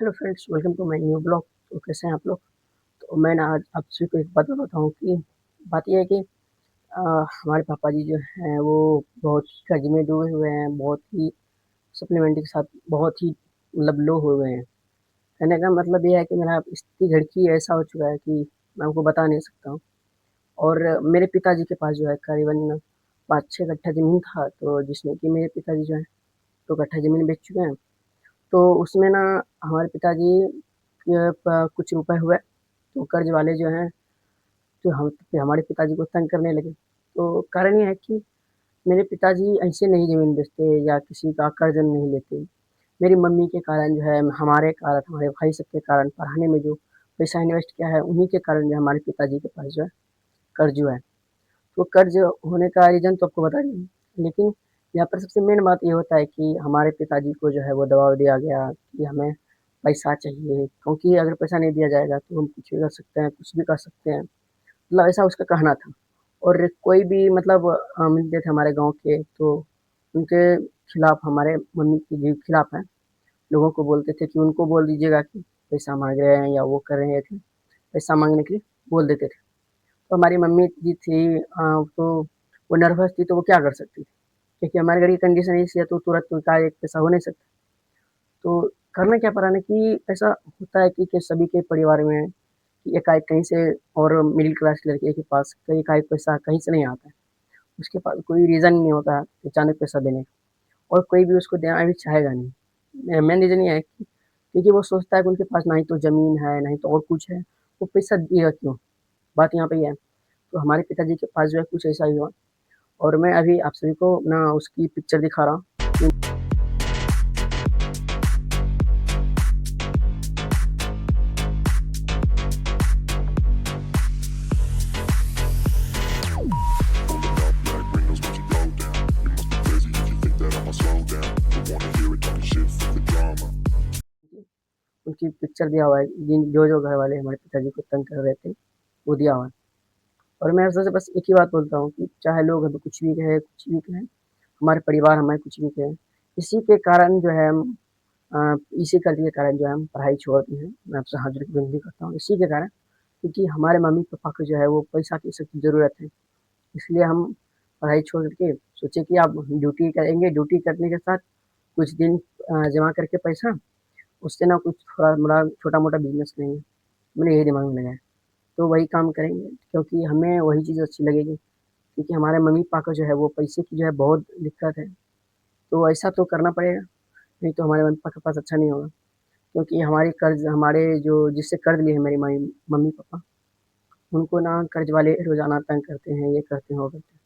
Hello friends, welcome to my new blog. तो कैसे हैं आप लोग? तो मैं ना आज आप सभी को एक बात बताता हूँ कि बात ये है कि हमारे पापा जी जो हैं वो बहुत कर्ज में डूबे हुए हैं, बहुत ही सप्लीमेंट्री के साथ बहुत ही मतलब लो हो गए हैं। कहने का मतलब ये है कि मेरा स्थिति घर की ऐसा हो चुका है कि मैं आपको बता नहीं सकता हूँ। और मेरे पिताजी के पास जो है करीबन 5-6 कट्ठा ज़मीन था, तो जिसमें कि मेरे पिताजी जो है 2 कट्ठा ज़मीन बेच चुके हैं। तो उसमें ना हमारे पिताजी के कुछ रुपए हुए, तो कर्ज वाले जो हैं तो हमारे पिताजी को तंग करने लगे। तो कारण ये है कि मेरे पिताजी ऐसे नहीं ज़मीन बेचते या किसी का कर्ज नहीं लेते। मेरी मम्मी के कारण जो है, हमारे कारण, हमारे भाई सब के कारण पढ़ाने में जो पैसा इन्वेस्ट किया है, उन्हीं के कारण जो है हमारे पिताजी के पास जो है कर्ज हुआ है। तो कर्ज होने का रीज़न तो आपको बता दिया, लेकिन यहाँ पर सबसे मेन बात ये होता है कि हमारे पिताजी को जो है वो दबाव दिया गया कि हमें पैसा चाहिए, क्योंकि अगर पैसा नहीं दिया जाएगा तो हम कुछ भी कर सकते हैं, कुछ भी कर सकते हैं। मतलब ऐसा उसका कहना था। और कोई भी मतलब मिलते थे हमारे गाँव के, तो उनके खिलाफ, हमारे मम्मी के जो खिलाफ हैं, लोगों को बोलते थे कि उनको बोल दीजिएगा कि पैसा माँग रहे हैं या वो कर रहे हैं, पैसा माँगने के लिए बोल देते थे। तो हमारी मम्मी जी थी, तो वो नर्वस थी, तो वो क्या कर सकती थी? क्योंकि हमारे घर की कंडीशन ऐसी है, तो तुरंत उनका एक पैसा हो नहीं सकता। तो करना क्या पड़ा ना कि ऐसा होता है कि सभी के परिवार में कि एकाएक कहीं से, और मिडिल क्लास लड़के के पास कहीं एकाएक पैसा कहीं से नहीं आता है। उसके पास कोई रीज़न नहीं होता है अचानक पैसा देने का, और कोई भी उसको देना भी चाहेगा नहीं। मेन रीज़न ये है कि क्योंकि वो सोचता है कि उनके पास ना ही तो ज़मीन है, ना ही तो और कुछ है, वो पैसा दिएगा क्यों? बात यहाँ पे ये है। तो हमारे पिताजी के पास जो है कुछ ऐसा ही हुआ, और मैं अभी आप सभी को ना उसकी पिक्चर दिखा रहा हूँ। Pulling up black windows, watch it go down. You must be crazy if you think that I'ma slow down. Don't wanna hear it, talking shit for the drama. उनकी पिक्चर दिया हुआ है, जो घर वाले हमारे पिताजी को तंग कर रहे थे, वो दिया हुआ है। और मैं सबसे बस एक ही बात बोलता हूँ कि चाहे लोग हमें कुछ भी कहें, कुछ भी कहें, हमारे परिवार हमें कुछ भी कहें, इसी के कारण जो है हम इसी कर्ज के कारण जो है हम पढ़ाई छोड़ दिए हैं। मैं आपसे हाथ जोड़ के विनती करता हूँ, इसी के कारण, क्योंकि हमारे मम्मी-पापा को जो है वो पैसा की सख्त ज़रूरत है। इसलिए हम पढ़ाई छोड़ के सोचे कि अब ड्यूटी करेंगे, ड्यूटी करने के साथ कुछ दिन जमा करके पैसा, उससे ना कुछ थोड़ा-मोड़ा छोटा-मोटा बिज़नेस करेंगे। मेरे यही दिमाग में लगा है। तो वही काम करेंगे, क्योंकि हमें वही चीज़ अच्छी लगेगी, क्योंकि हमारे मम्मी-पापा को जो है वो पैसे की जो है बहुत दिक्कत है। तो ऐसा तो करना पड़ेगा, नहीं तो हमारे मम्मी-पापा के पास अच्छा नहीं होगा। क्योंकि हमारे जो जिससे कर्ज लिए हैं मेरी मम्मी-पापा, उनको ना कर्ज वाले रोज़ाना तंग करते हैं, ये करते हैं, वो करते हैं।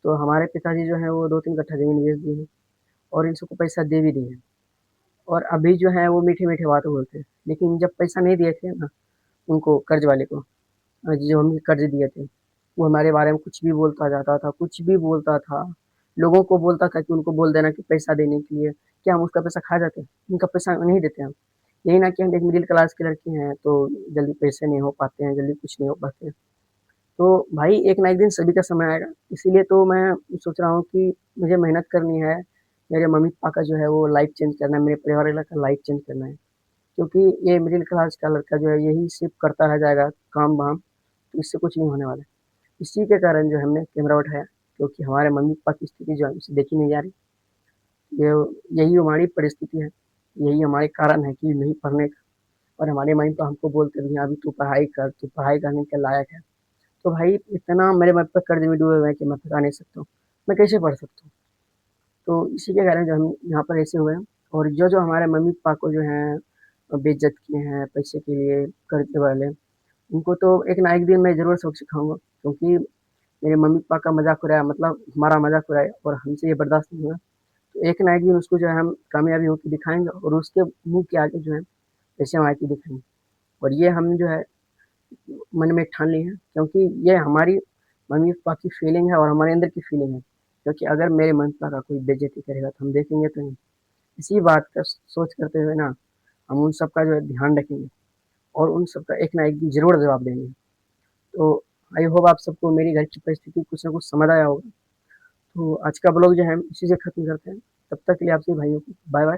तो हमारे पिताजी जो हैं वो 2-3 कट्ठा ज़मीन बेच दिए हैं, और इन सबको पैसा दे भी दिए हैं। और अभी जो है वो मीठे-मीठे बातें बोलते हैं। लेकिन जब पैसा नहीं दिए थे ना उनको, कर्ज वाले को, जो हमने कर्ज दिए थे, वो हमारे बारे में कुछ भी बोलता जाता था, कुछ भी बोलता था। लोगों को बोलता था कि उनको बोल देना कि पैसा देने के लिए, क्या हम उसका पैसा खा जाते हैं? उनका पैसा नहीं देते हम। यही ना कि हम एक मिडिल क्लास के लड़के हैं, तो जल्दी पैसे नहीं हो पाते हैं, जल्दी कुछ नहीं हो पाते हैं। तो भाई एक ना एक दिन सभी का समय आएगा, इसीलिए तो मैं सोच रहा हूँ कि मुझे मेहनत करनी है, मेरे मम्मी-पापा का जो है वो लाइफ़ चेंज करना है, मेरे परिवार वाला का लाइफ़ चेंज करना है। क्योंकि ये मिडिल क्लास का लड़का जो है यही सिर्फ़ करता रह जाएगा काम-वाम, तो इससे कुछ नहीं होने वाला है। इसी के कारण जो हमने कैमरा उठाया, क्योंकि हमारे मम्मी-पापा की स्थिति जो है उसे देखी नहीं जा रही। ये यही हमारी परिस्थिति है, यही हमारे कारण है कि नहीं पढ़ने का, और हमारे मम्मी-पापा हमको बोलते भी हैं, "अभी तू पढ़ाई कर, तू पढ़ाई करने के लायक है।" तो भाई इतना मेरे मत पे कर्ज में डूबे हुए हैं कि मैं बता नहीं सकता हूँ, मैं कैसे पढ़ सकता हूँ? तो इसी के कारण जो हम यहाँ पर ऐसे हुए हैं, और जो हमारे मम्मी-पापा को जो हैं बेइज़्ज़त किए हैं पैसे के लिए, कर्ज वाले, उनको तो एक ना एक दिन मैं ज़रूर सबक सिखाऊँगा, क्योंकि मेरे मम्मी-पापा का मज़ाक उड़ाया, मतलब हमारा मज़ाक उड़ाया, और हमसे ये बर्दाश्त नहीं हुआ। तो एक ना एक दिन उसको जो है हम कामयाबी होके दिखाएँगे, और उसके मुँह के आगे जो है पैसे हमारे के दिखाएँगे। और ये हम जो है मन में ठान ली है, क्योंकि ये हमारी मम्मी-पापा की फीलिंग है और हमारे अंदर की फीलिंग है। क्योंकि अगर मेरे मम्मी-पापा का कोई बेइज़्ज़ती करेगा तो हम देखेंगे तो नहीं। इसी बात का सोच करते हुए ना हम उन सब का जो है ध्यान रखेंगे, और उन सब का एक ना एक दिन ज़रूर जवाब देंगे। तो आई होप आप सबको मेरी घर की परिस्थिति कुछ ना कुछ समझ आया होगा। तो आज का ब्लॉग जो है हम इसी से खत्म करते हैं। तब तक के लिए आपसे भाइयों को बाय-बाय।